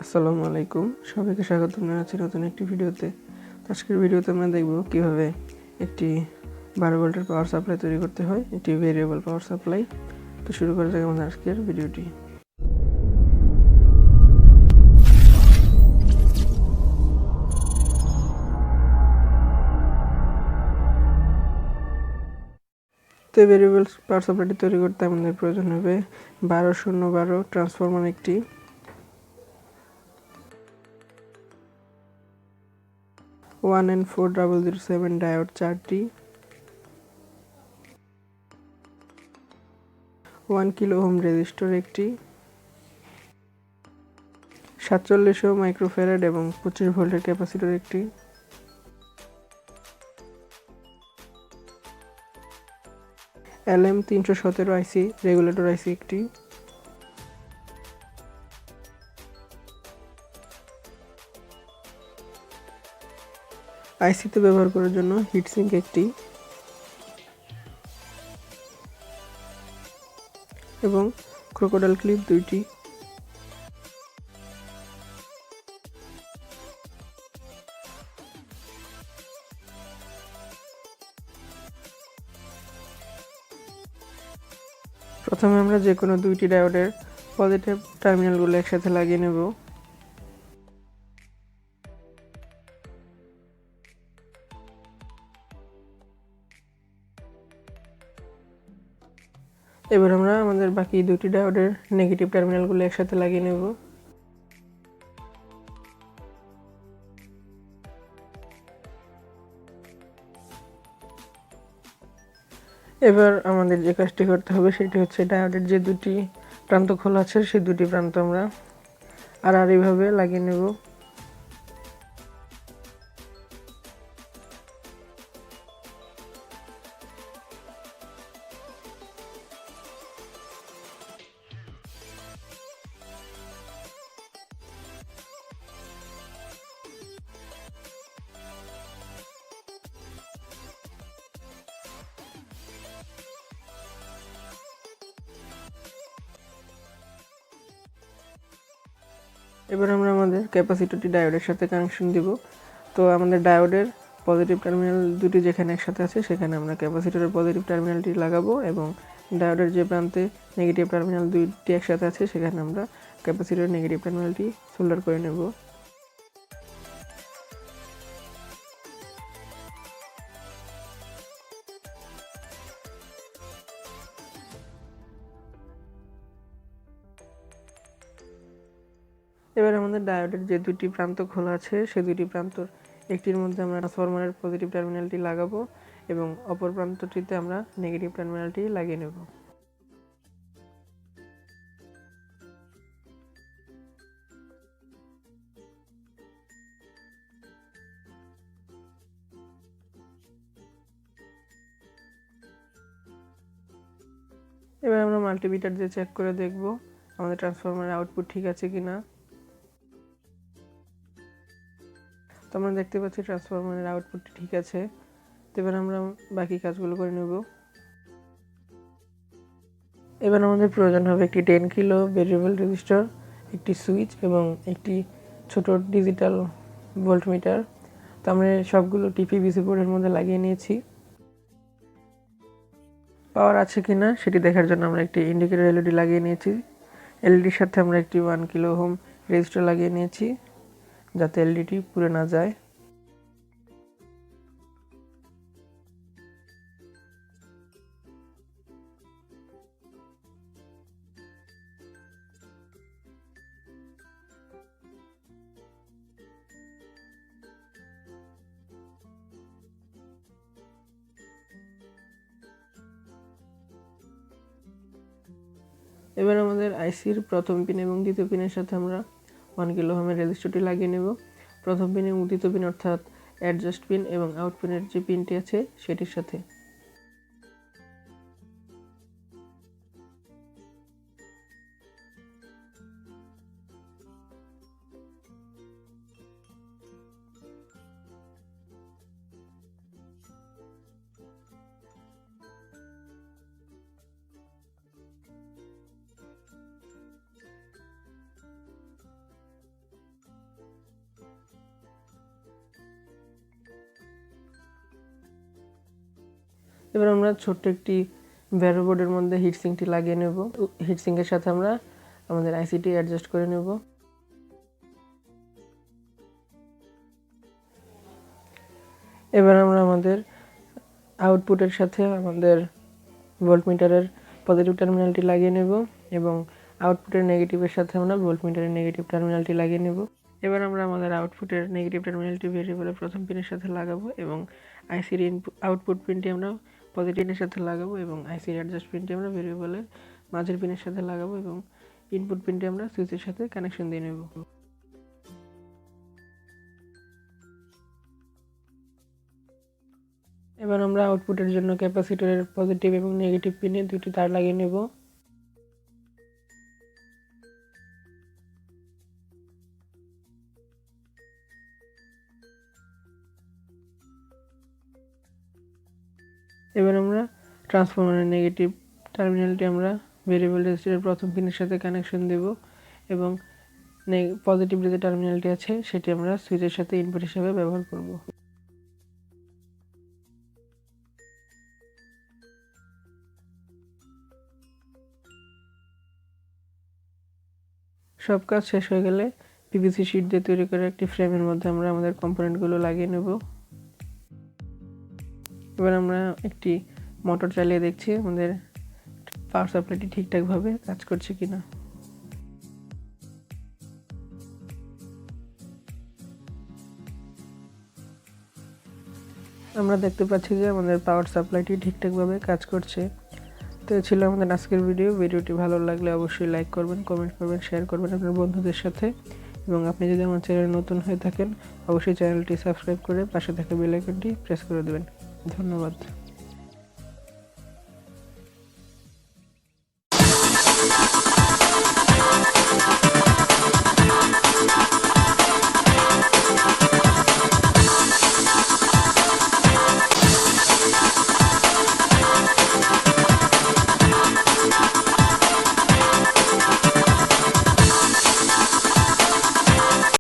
আসসালামু আলাইকুম, সবাইকে স্বাগত জানাচ্ছি নতুন একটি ভিডিওতে। আজকের ভিডিওতে আমরা দেখব কিভাবে একটি 12 ভোল্টের পাওয়ার সাপ্লাই তৈরি করতে হয়, একটি ভেরিয়েবল পাওয়ার সাপ্লাই। তো শুরু করা যাক আমাদের আজকের ভিডিওটি। তো ভেরিয়েবল পাওয়ার সাপ্লাইটি তৈরি করতে আমাদের প্রয়োজন হবে 12-0-12 ট্রান্সফরমার একটি, 1N4007 ডায়োড 4টি, 1 কিলো ওহম রেজিস্টর একটি, 4700 মাইক্রোফ্যারাড এবং 25 ভোল্টের ক্যাপাসিটর একটি, LM317 আইসি রেগুলেটর আইসি একটি, আইসিতে ব্যবহার করার জন্য হিটসিঙ্ক একটি এবং ক্রোকোডাইল ক্লিপ 2টি। প্রথমে আমরা যে কোনো 2টি ডায়োডের পজিটিভ টার্মিনালগুলো একসাথে লাগিয়ে নেব। এবার আমরা আমাদের বাকি 2টি ডায়োডের নেগেটিভ টার্মিনালগুলো একসাথে লাগিয়ে নেব। এবার আমাদের যে কাজটি করতে হবে সেটি হচ্ছে ডায়োডের যে 2টি প্রান্ত খোলা আছে সেই 2টি প্রান্ত আমরা এইভাবে লাগিয়ে নেব। এবার আমরা আমাদের ক্যাপাসিটরটি ডায়োডের সাথে কানেকশন দিব। তো আমাদের ডায়োডের পজিটিভ টার্মিনাল 2টি যেখানে একসাথে আছে সেখানে আমরা ক্যাপাসিটরের পজিটিভ টার্মিনালটি লাগাবো এবং ডায়োডের যে প্রান্তে নেগেটিভ টার্মিনাল 2টি একসাথে আছে সেখানে আমরা ক্যাপাসিটরের নেগেটিভ টার্মিনালটি সোল্ডার করে নেব। এবার আমাদের ডায়োডের যে 2টি প্রান্ত খোলা আছে সেই 2টি প্রান্তর একটির মধ্যে আমরা ট্রান্সফরমারের পজিটিভ টার্মিনালটি লাগাবো এবং অপর প্রান্তটিতে আমরা নেগেটিভ টার্মিনালটি লাগিয়ে নেব। এবার আমরা মাল্টিমিটার দিয়ে চেক করে দেখব আমাদের ট্রান্সফরমারের আউটপুট ঠিক আছে কিনা। তো আমরা দেখতে পাচ্ছি ট্রান্সফরমারের আউটপুটটি ঠিক আছে। তো এবার আমরা বাকি কাজগুলো করে নেব। এবার আমাদের প্রয়োজন হবে একটি 10 কিলো ভেরিয়েবল রেজিস্টর, একটি সুইচ এবং একটি ছোট ডিজিটাল ভোল্টমিটার। তো আমরা সবগুলো টিপিবিসি বোর্ডের মধ্যে লাগিয়ে নিয়েছি। পাওয়ার আছে কিনা সেটি দেখার জন্য আমরা একটি ইন্ডিকেটর এলইডি লাগিয়ে নিয়েছি। এলইডির সাথে আমরা একটি 1 কিলো ওহম রেজিস্টর লাগিয়ে নিয়েছি যাতে এলইডিটি পুড়ে না যায়। এবার আমাদের আইসির প্রথম পিন এবং দ্বিতীয় পিনের সাথে আমরা 1 কিলো ওহমের রেজিস্টরটি লাগিয়ে নেব। প্রথম পিন এবং দ্বিতীয় পিন অর্থাৎ অ্যাডজাস্ট পিন এবং আউট পিনের যে পিনটি আছে সেটির সাথে। এবার আমরা ছোট্ট একটি ব্যারো বোর্ডের মধ্যে হিটসিঙ্কটি লাগিয়ে নেব। হিটসিঙ্কের সাথে আমরা আমাদের আইসিটি অ্যাডজাস্ট করে নেব। এবার আমরা আমাদের আউটপুটের সাথে আমাদের ভোল্টমিটারের পজিটিভ টার্মিনালটি লাগিয়ে নেব এবং আউটপুটের নেগেটিভের সাথে আমরা ভোল্টমিটারের নেগেটিভ টার্মিনালটি লাগিয়ে নেব। এবার আমরা আমাদের আউটপুটের নেগেটিভ টার্মিনালটি ভেরিয়েবলের প্রথম পিনের সাথে লাগাবো এবং আইসির আউটপুট পিনটি আমরা পজিটিভ পিনের সাথে লাগাবো এবং আইসির অ্যাডজাস্ট পিনটি আমরা ভেরিয়েবলের মাঝের পিনের সাথে লাগাবো এবং ইনপুট পিনটি আমরা সুইচের সাথে কানেকশন দিয়ে নেব। এবার আমরা আউটপুটের জন্য ক্যাপাসিটরের পজিটিভ এবং নেগেটিভ পিনে দুটি তার লাগিয়ে নেব। এবার আমরা ট্রান্সফরমারের নেগেটিভ টার্মিনালটি আমরা ভেরিয়েবল রেজিস্টারের প্রথম পিনের সাথে কানেকশন দেব এবং পজিটিভ যে টার্মিনালটি আছে সেটি আমরা সুইচের সাথে ইনপুট হিসেবে ব্যবহার করব। সব কাজ শেষ হয়ে গেলে পিভিসি শিট দিয়ে তৈরি করা একটি ফ্রেমের মধ্যে আমরা আমাদের কম্পোনেন্টগুলো লাগিয়ে নেব। এবার আমরা একটি মোটর চালিয়ে দেখছি আমাদের পাওয়ার সাপ্লাইটি ঠিকঠাকভাবে কাজ করছে কিনা। আমরা দেখতে পাচ্ছি যে আমাদের পাওয়ার সাপ্লাইটি ঠিকঠাকভাবে কাজ করছে। তো এই ছিল আমাদের আজকের ভিডিওটি ভালো লাগলে অবশ্যই লাইক করবেন, কমেন্ট করবেন, শেয়ার করবেন আপনার বন্ধুদের সাথে এবং আপনি যদি আমার চ্যানেলে নতুন হয়ে থাকেন অবশ্যই চ্যানেলটি সাবস্ক্রাইব করে পাশে থাকা বেল আইকনটি প্রেস করে দেবেন। ধন্যবাদ।